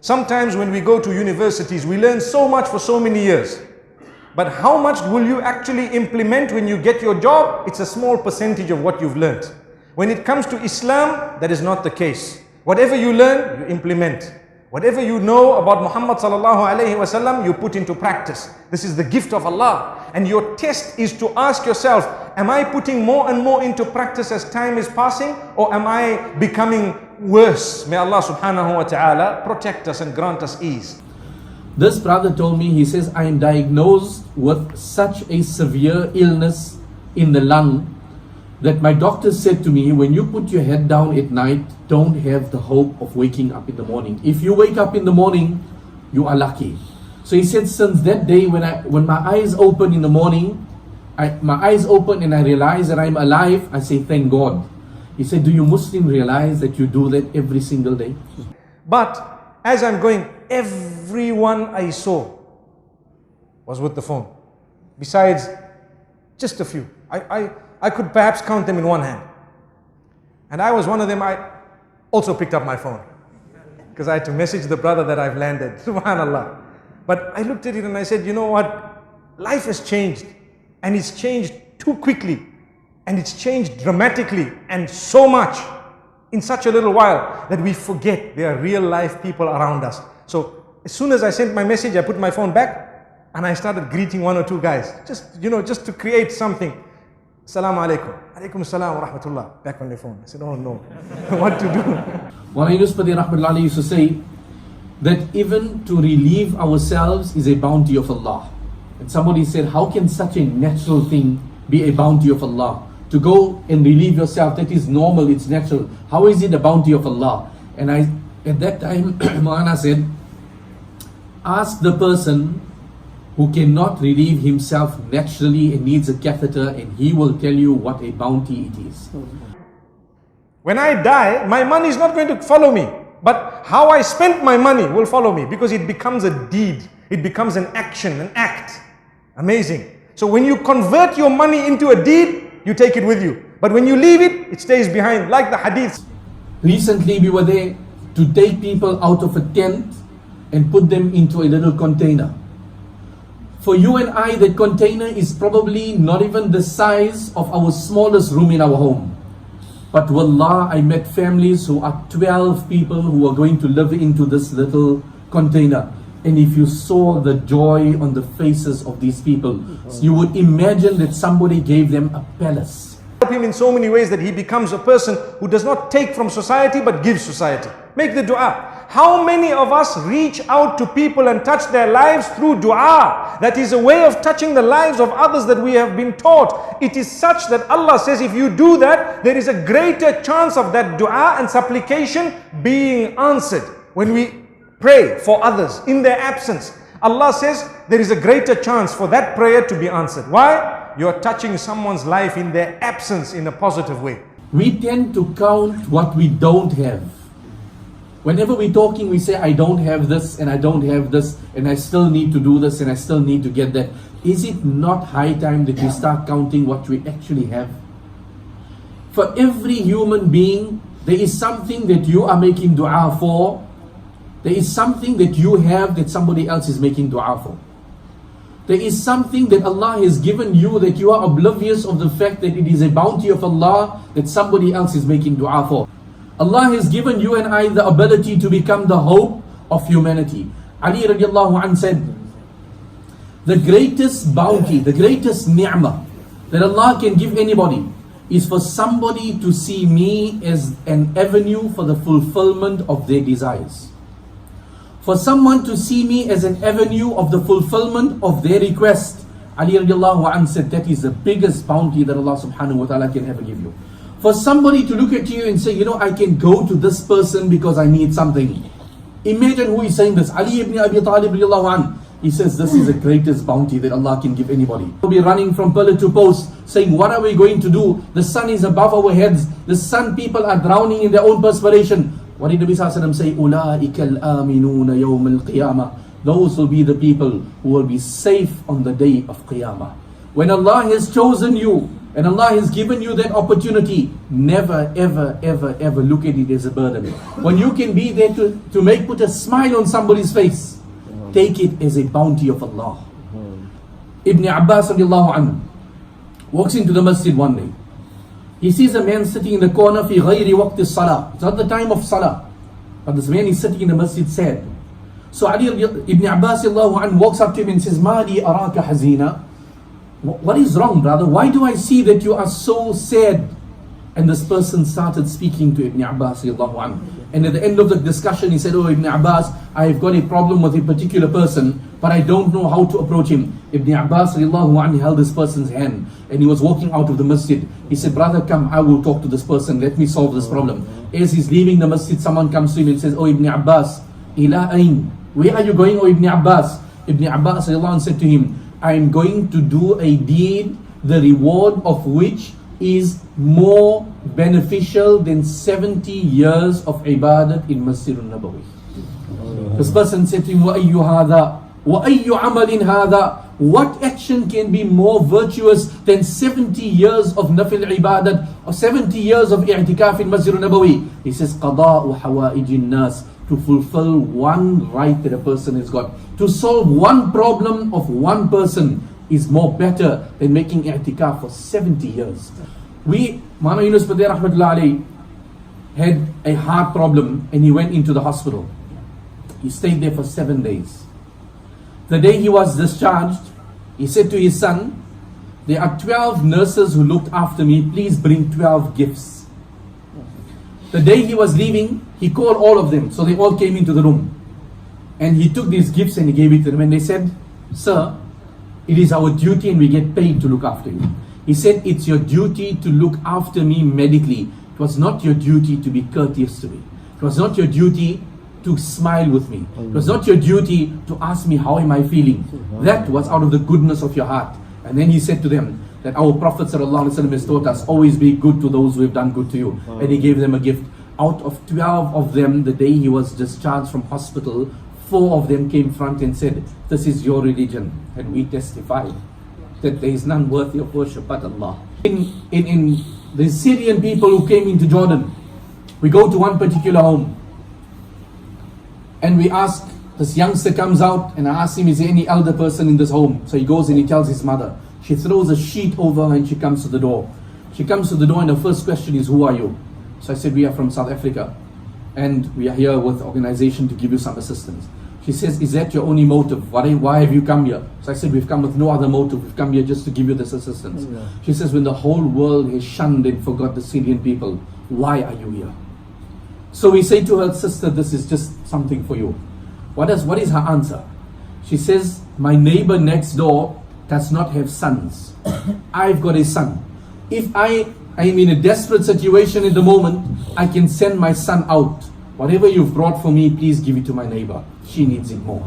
Sometimes when we go to universities, we learn so much for so many years. But how much will you actually implement when you get your job? It's a small percentage of what you've learned. When it comes to Islam, that is not the case. Whatever you learn, you implement. Whatever you know about Muhammad sallallahu alaihi wasallam, you put into practice. This is the gift of Allah. And your test is to ask yourself, am I putting more and more into practice as time is passing? Or am I becoming worse? May Allah subhanahu wa ta'ala protect us and grant us ease. This brother told me, he says, I am diagnosed with such a severe illness in the lung that my doctor said to me, when you put your head down at night, don't have the hope of waking up in the morning. If you wake up in the morning, you are lucky. So he said, since that day, when my eyes open in the morning, my eyes open and I realize that I'm alive, I say, thank God. He said, do you Muslims realize that you do that every single day? But as I'm going, everyone I saw was with the phone. Besides just a few. I could perhaps count them in one hand. And I was one of them. I also picked up my phone because I had to message the brother that I've landed. Subhanallah. But I looked at it and I said, you know what? Life has changed. And it's changed too quickly. And it's changed dramatically and so much in such a little while that we forget there are real life people around us. So as soon as I sent my message, I put my phone back and I started greeting one or two guys. Just to create something. Assalamu alaikum. Alaikum assalam wa rahmatullah. Back on the phone. I said, oh no. What to do? One Yunus-Padi rahmatullah used to say that even to relieve ourselves is a bounty of Allah. And somebody said, how can such a natural thing be a bounty of Allah? To go and relieve yourself, that is normal, it's natural. How is it a bounty of Allah? And at that time, Maulana said, ask the person who cannot relieve himself naturally and needs a catheter, and he will tell you what a bounty it is. When I die, my money is not going to follow me. But how I spent my money will follow me because it becomes a deed. It becomes an action, an act. Amazing. So when you convert your money into a deed, you take it with you. But when you leave it, it stays behind, like the hadith. Recently we were there to take people out of a tent and put them into a little container. For you and I, that container is probably not even the size of our smallest room in our home. But wallah, I met families who are 12 people who are going to live into this little container. And if you saw the joy on the faces of these people, you would imagine that somebody gave them a palace. Help him in so many ways that he becomes a person who does not take from society but gives society. Make the dua. How many of us reach out to people and touch their lives through dua? That is a way of touching the lives of others that we have been taught. It is such that Allah says if you do that, there is a greater chance of that dua and supplication being answered. When we pray for others in their absence, Allah says there is a greater chance for that prayer to be answered. Why? You are touching someone's life in their absence in a positive way. We tend to count what we don't have. Whenever we're talking, we say, I don't have this and I don't have this and I still need to do this and I still need to get that. Is it not high time that we start counting what we actually have? For every human being, there is something that you are making dua for. There is something that you have that somebody else is making dua for. There is something that Allah has given you that you are oblivious of the fact that it is a bounty of Allah that somebody else is making dua for. Allah has given you and I the ability to become the hope of humanity. Ali radiallahu anh said, the greatest bounty, the greatest ni'mah that Allah can give anybody is for somebody to see me as an avenue for the fulfillment of their desires. For someone to see me as an avenue of the fulfillment of their request. Ali radiallahu anh said that is the biggest bounty that Allah subhanahu wa ta'ala can ever give you. For somebody to look at you and say, you know, I can go to this person because I need something. Imagine who is saying this. Ali ibn Abi Talib radiallahu anh. He says this is the greatest bounty that Allah can give anybody. We'll be running from pillar to post saying, what are we going to do? The sun is above our heads. The sun, people are drowning in their own perspiration. What did Nabi Sallallahu Alaihi Wasallam say? أُولَٰئِكَ الْآمِنُونَ يَوْمَ الْقِيَامَةِ. Those will be the people who will be safe on the day of Qiyamah. When Allah has chosen you and Allah has given you that opportunity, never, ever, ever, ever look at it as a burden. When you can be there to put a smile on somebody's face, take it as a bounty of Allah. Ibn Abbas radiallahu anhu walks into the masjid one day. He sees a man sitting in the corner, fi ghayri waqti salah. It's not the time of salah, but this man is sitting in the masjid sad. So Ibn Abbas radiallahu anhu walks up to him and says, Mali araka hazina. What is wrong, brother? Why do I see that you are so sad? And this person started speaking to Ibn Abbas radiallahu anhu. And at the end of the discussion, he said, oh Ibn Abbas, I have got a problem with a particular person, but I don't know how to approach him. Ibn Abbas radiallahu anhu held this person's hand, and he was walking out of the masjid. He said, brother, come, I will talk to this person, let me solve this problem. As he's leaving the masjid, someone comes to him and says, oh Ibn Abbas, ila ayn? Where are you going, oh Ibn Abbas? Ibn Abbas radiallahu anhu said to him, I am going to do a deed, the reward of which is more beneficial than 70 years of ibadat in Masjid al-Nabawi. This person said to him, وَأَيُّ هَذَا وَأَيُّ عَمَلٍ هَذَا? What action can be more virtuous than 70 years of nafil ibadat or 70 years of i'tikaf in Masjid al-Nabawi? He says, قَضَاءُ حَوَائِجِ النَّاسِ, to fulfill one right that a person has got. To solve one problem of one person is more better than making i'tikaf for 70 years. Mana Yunus Padir Rahmatullah alayhi had a heart problem and he went into the hospital. He stayed there for 7 days. The day he was discharged, he said to his son, there are 12 nurses who looked after me, please bring 12 gifts. The day he was leaving, he called all of them, so they all came into the room. And he took these gifts and he gave it to them, and they said, sir, it is our duty and we get paid to look after you. He said, it's your duty to look after me medically. It was not your duty to be courteous to me. It was not your duty to smile with me. It was not your duty to ask me how am I feeling. That was out of the goodness of your heart. And then he said to them that our Prophet ﷺ has taught us, always be good to those who have done good to you. And he gave them a gift. Out of 12 of them, the day he was discharged from hospital, 4 of them came front and said, this is your religion. And we testified that there is none worthy of worship but Allah. In the Syrian people who came into Jordan, we go to one particular home and we ask, this youngster comes out and I ask him, is there any elder person in this home? So he goes and he tells his mother. She throws a sheet over her and she comes to the door. She comes to the door and the first question is, who are you? So I said, we are from South Africa and we are here with the organization to give you some assistance. She says, is that your only motive? Why have you come here? So I said, we've come with no other motive. We've come here just to give you this assistance. Yeah. She says, when the whole world has shunned and forgot the Syrian people, why are you here? So we say to her, sister, this is just something for you. What is her answer? She says, my neighbor next door does not have sons. I've got a son. If I am in a desperate situation at the moment, I can send my son out. Whatever you've brought for me, please give it to my neighbor. She needs it more.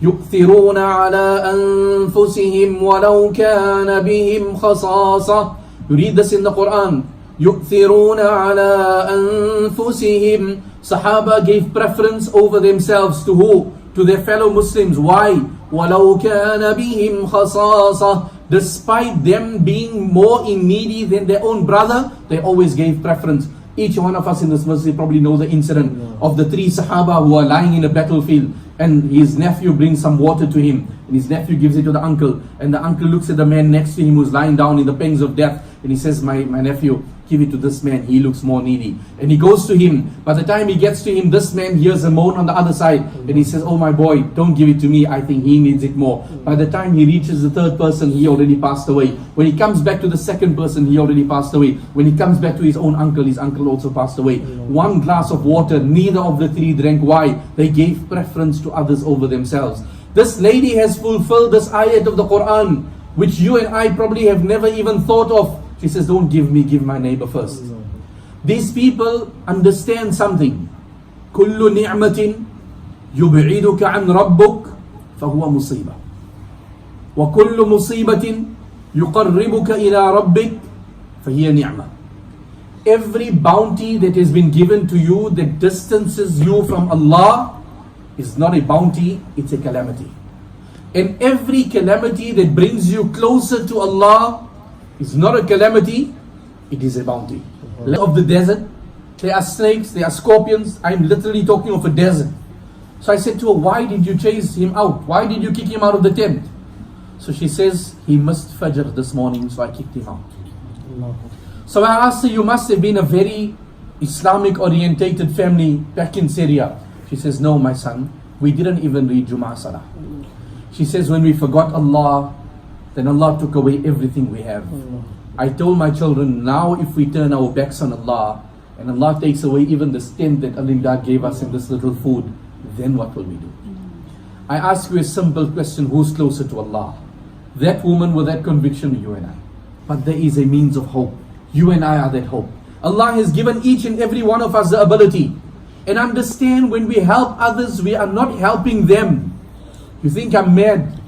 يُؤْثِرُونَ عَلَىٰ أَنفُسِهِمْ وَلَوْ كَانَ بِهِمْ خَصَاصَةٌ. You read this in the Qur'an. يُؤْثِرُونَ عَلَىٰ أَنفُسِهِمْ. Sahaba gave preference over themselves to who? To their fellow Muslims. Why? وَلَوْ كَانَ بِهِمْ خَصَاصَةٌ. Despite them being more in needy than their own brother, they always gave preference. Each one of us in this masjid probably know the incident of the 3 Sahaba who are lying in a battlefield and his nephew brings some water to him and his nephew gives it to the uncle and the uncle looks at the man next to him who's lying down in the pangs of death and he says, my nephew, give it to this man, he looks more needy. And he goes to him. By the time he gets to him, this man hears a moan on the other side and he says, oh my boy, don't give it to me, I think he needs it more. By the time he reaches the 3rd person, he already passed away. When he comes back to the 2nd person, he already passed away. When he comes back to his own uncle, his uncle also passed away. 1 glass of water, neither of the 3 drank. Why? They gave preference to others over themselves. This lady has fulfilled this ayat of the Qur'an, which you and I probably have never even thought of. She says, don't give me, give my neighbor first. These people understand something. كُلُّ نِعْمَةٍ يُبْعِدُكَ عَنْ رَبُّكَ فَهُوَ مُصِيبَةٌ وَكُلُّ مُصِيبَةٍ يُقَرِّبُكَ إِلَىٰ رَبِّكَ فَهِيَ نِعْمَةٌ. Every bounty that has been given to you that distances you from Allah is not a bounty, it's a calamity. And every calamity that brings you closer to Allah It's not a calamity, it is a bounty. Of the desert, there are snakes, there are scorpions. I'm literally talking of a desert. So I said to her, why did you chase him out? Why did you kick him out of the tent? So she says, he missed Fajr this morning, so I kicked him out. So I asked her, you must have been a very Islamic orientated family back in Syria. She says, no, my son, we didn't even read Jum'ah Salah. She says, when we forgot Allah, then Allah took away everything we have. I told my children, now if we turn our backs on Allah, and Allah takes away even the tent that Al-Imdad gave us in this little food, then what will we do? I ask you a simple question, who's closer to Allah? That woman with that conviction, you and I. But there is a means of hope. You and I are that hope. Allah has given each and every one of us the ability. And understand, when we help others, we are not helping them. You think I'm mad?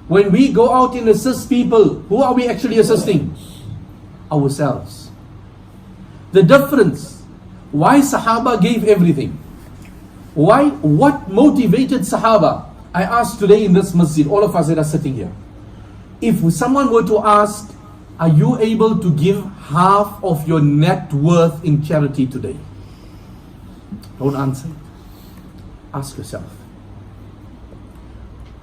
When we go out and assist people, who are we actually assisting? Ourselves. The difference, why Sahaba gave everything? Why? What motivated Sahaba? I asked today in this masjid, all of us that are sitting here, if someone were to ask, are you able to give half of your net worth in charity today? Don't answer it. Ask yourself.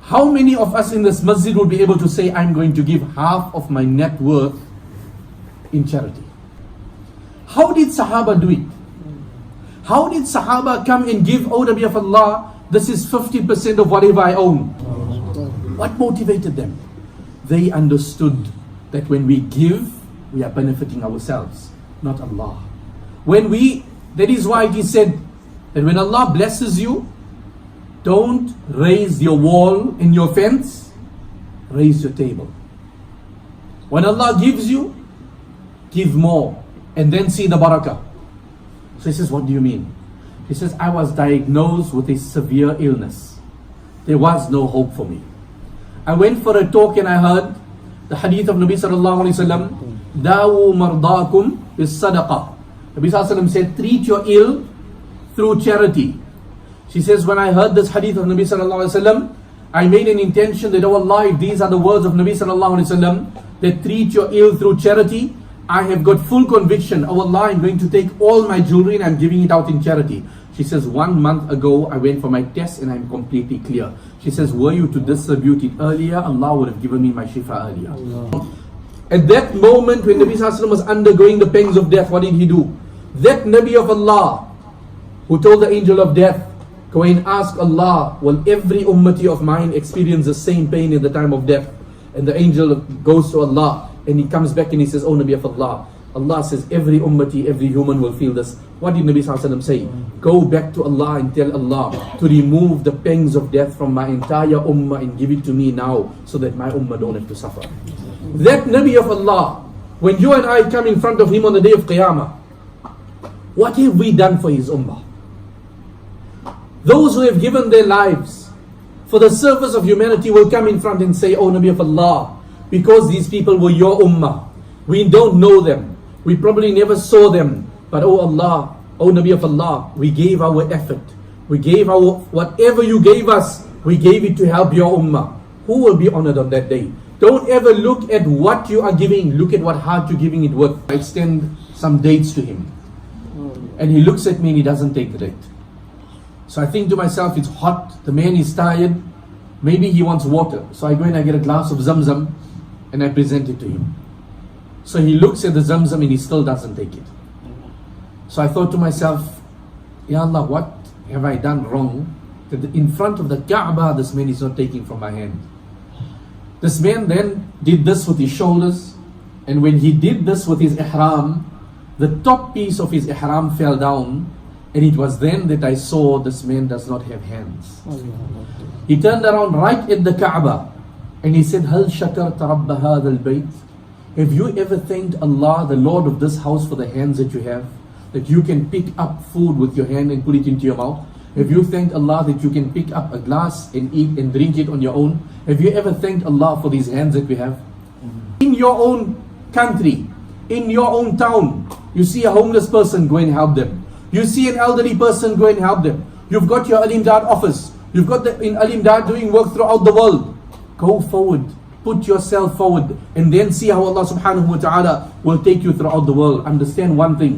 How many of us in this masjid would be able to say, I'm going to give half of my net worth in charity? How did Sahaba do it? How did Sahaba come and give, oh Nabi of Allah, this is 50% of whatever I own? What motivated them? They understood that when we give, we are benefiting ourselves, not Allah. That is why it is said that when Allah blesses you, don't raise your wall in your fence, raise your table. When Allah gives you, give more, and then see the barakah. So he says, what do you mean? He says, I was diagnosed with a severe illness. There was no hope for me. I went for a talk and I heard the hadith of Nabi sallallahu alaihi wasallam, Dawu mardakum bis sadaqah. Nabi sallallahu alaihi wasallam said, treat your ill through charity. She says, when I heard this hadith of Nabi sallallahu alaihi wasallam, I made an intention that, oh Allah, if these are the words of Nabi sallallahu alaihi wasallam, that treat your ill through charity, I have got full conviction, oh Allah, I'm going to take all my jewelry and I'm giving it out in charity. She says, 1 month ago, I went for my test and I'm completely clear. She says, were you to distribute it earlier, Allah would have given me my shifa earlier. Allah. At that moment, when Nabi sallallahu alaihi wasallam was undergoing the pangs of death, what did he do? That Nabi of Allah, who told the angel of death, go and ask Allah, will every ummati of mine experience the same pain in the time of death? And the angel goes to Allah and he comes back and he says, oh Nabi of Allah, Allah says every ummati, every human will feel this. What did Nabi sallallahu alaihi wasallam say? Go back to Allah and tell Allah to remove the pangs of death from my entire ummah and give it to me now, so that my ummah don't have to suffer. That Nabi of Allah, when you and I come in front of him on the day of Qiyamah, what have we done for his ummah? Those who have given their lives for the service of humanity will come in front and say, oh Nabi of Allah, because these people were your ummah, we don't know them, we probably never saw them, but oh Allah, oh Nabi of Allah, we gave our effort, we gave our, whatever you gave us, we gave it to help your ummah. Who will be honored on that day? Don't ever look at what you are giving, look at what heart you're giving it with. I extend some dates to him, and he looks at me and he doesn't take the date. So I think to myself, it's hot, the man is tired, maybe he wants water. So I go and I get a glass of Zamzam and I present it to him. So he looks at the Zamzam and he still doesn't take it. So I thought to myself, Ya Allah, what have I done wrong that in front of the Kaaba this man is not taking from my hand? This man then did this with his shoulders, and when he did this with his ihram, the top piece of his ihram fell down. And it was then that I saw this man does not have hands. He turned around right at the Kaaba and he said, Hal shakarta rabba hadha al-bayt? Have you ever thanked Allah, the Lord of this house, for the hands that you have? That you can pick up food with your hand and put it into your mouth? Have you thanked Allah that you can pick up a glass and eat and drink it on your own? Have you ever thanked Allah for these hands that we have? In your own country, in your own town, you see a homeless person, go and help them. You see an elderly person, go and help them. You've got your Al-Imdad office. You've got in Al-Imdad doing work throughout the world. Go forward. Put yourself forward and then see how Allah subhanahu wa ta'ala will take you throughout the world. Understand one thing.